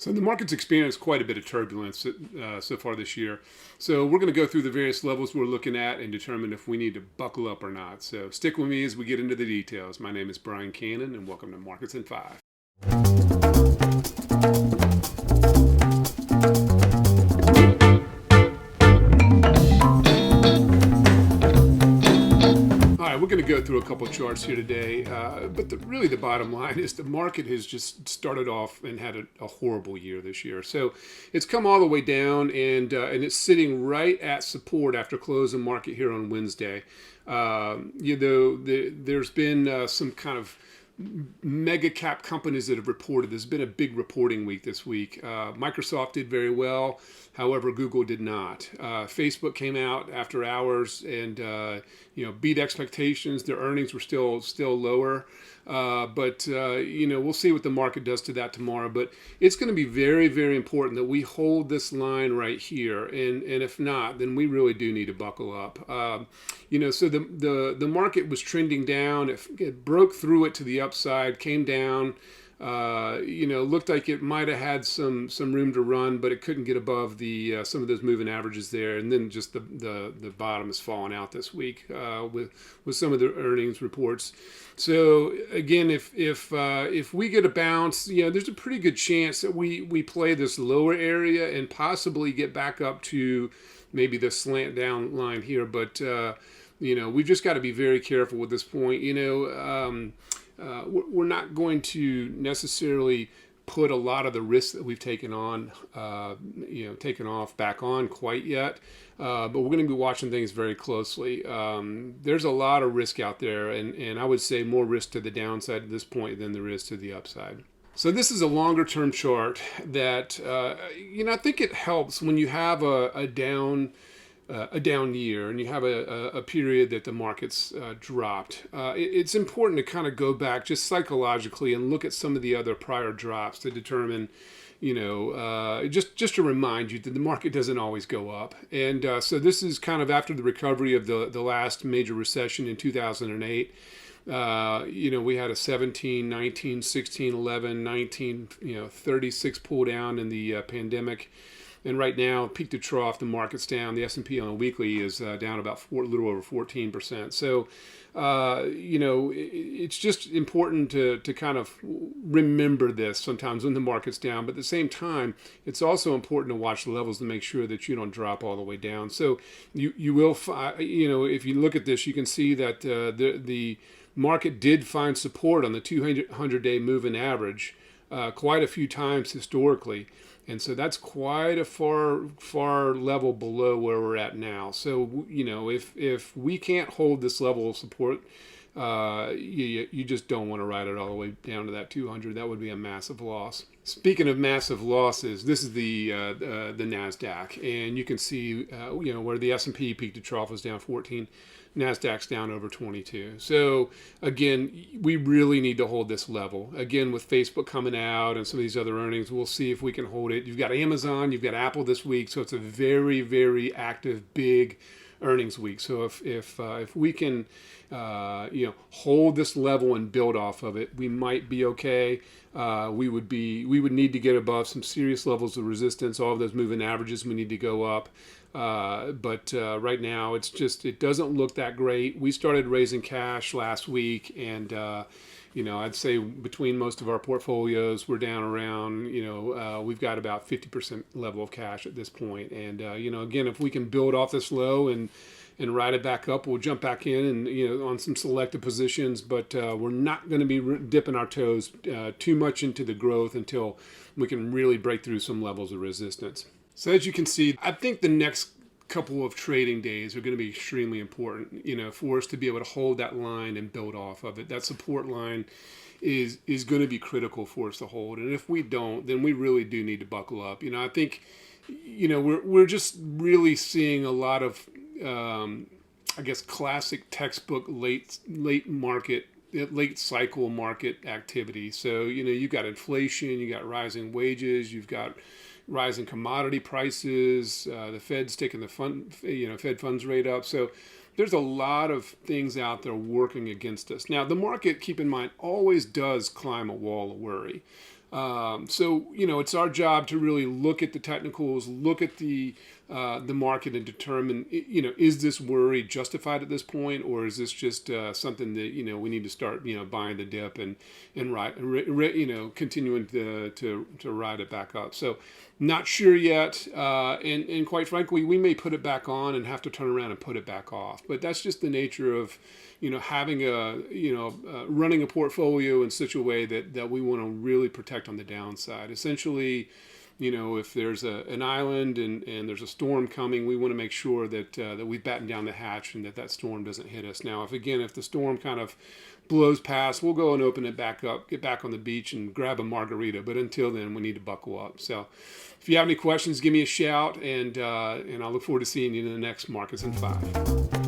So the market's experienced quite a bit of turbulence so far this year. So we're going to go through the various levels we're looking at and determine if we need to buckle up or not. So stick with me as we get into the details. My name is Brian Cannon, and welcome to Markets in 5. All right, we're going to go through a couple of charts here today, but really the bottom line is the market has just started off and had a horrible year this year. So it's come all the way down, and it's sitting right at support after closing market here on Wednesday. There's been some kind of mega cap companies that have reported. There's been a big reporting week this week. Microsoft did very well. However, Google did not. Facebook came out after hours and beat expectations. Their earnings were still lower. But we'll see what the market does to that tomorrow. But it's going to be very, very important that we hold this line right here. And if not, then we really do need to buckle up. So the market was trending down. It broke through it to the upside, came down. Looked like it might have had some room to run, but it couldn't get above the some of those moving averages there, and then just the bottom has fallen out this week with some of the earnings reports. So again, if we get a bounce, there's a pretty good chance that we play this lower area and possibly get back up to maybe the slant down line here, but we've just got to be very careful with this point. We're not going to necessarily put a lot of the risk that we've taken on, taken off back on quite yet. But we're going to be watching things very closely. There's a lot of risk out there, and I would say more risk to the downside at this point than there is to the upside. So this is a longer term chart that, I think it helps when you have a down year and you have a period that the market's dropped. It's important to kind of go back just psychologically and look at some of the other prior drops to determine, just to remind you that the market doesn't always go up. And so this is kind of after the recovery of the last major recession in 2008. We had a 17, 19, 16, 11, 19, 36 pull down in the pandemic. And right now, peak to trough, the market's down. The S&P on a weekly is down about a little over 14%. So, it's just important to kind of remember this sometimes when the market's down. But at the same time, it's also important to watch the levels to make sure that you don't drop all the way down. So you will, if you look at this, you can see that the market did find support on the 200-day moving average quite a few times historically. And so that's quite a far level below where we're at now. So, if we can't hold this level of support, you just don't want to ride it all the way down to that 200. That would be a massive loss. Speaking of massive losses, this is the Nasdaq, and you can see where the S&P peak to trough was down 14. Nasdaq's down over 22. So again, we really need to hold this level. Again, with Facebook coming out and some of these other earnings, we'll see if we can hold it. You've got Amazon, you've got Apple this week, so it's a very, very active, big earnings week. So if we can hold this level and build off of it, we might be okay. We would need to get above some serious levels of resistance. All of those moving averages we need to go up. But right now it doesn't look that great. We started raising cash last week, and I'd say between most of our portfolios, we're down around, we've got about 50% level of cash at this point. And, again, if we can build off this low and ride it back up, we'll jump back in and, on some selective positions, but we're not going to be dipping our toes too much into the growth until we can really break through some levels of resistance. So as you can see, I think the next couple of trading days are going to be extremely important, for us to be able to hold that line and build off of it. That support line is going to be critical for us to hold. And if we don't, then we really do need to buckle up. I think, we're just really seeing a lot of, classic textbook late cycle market activity. So, you've got inflation, you got rising wages, you've got rising commodity prices, the Fed's taking the Fed funds rate up. So there's a lot of things out there working against us. Now, the market, keep in mind, always does climb a wall of worry. So it's our job to really look at the technicals, look at the market, and determine, is this worry justified at this point, or is this just something that we need to start buying the dip and continuing to ride it back up. So not sure yet, and quite frankly, we may put it back on and have to turn around and put it back off. But that's just the nature of having running a portfolio in such a way that we want to really protect on the downside. Essentially, if there's an island and there's a storm coming, we want to make sure that we batten down the hatch and that storm doesn't hit us. Now, if the storm kind of blows past, we'll go and open it back up, get back on the beach and grab a margarita. But until then, we need to buckle up. So if you have any questions, give me a shout, and I look forward to seeing you in the next Markets in 5.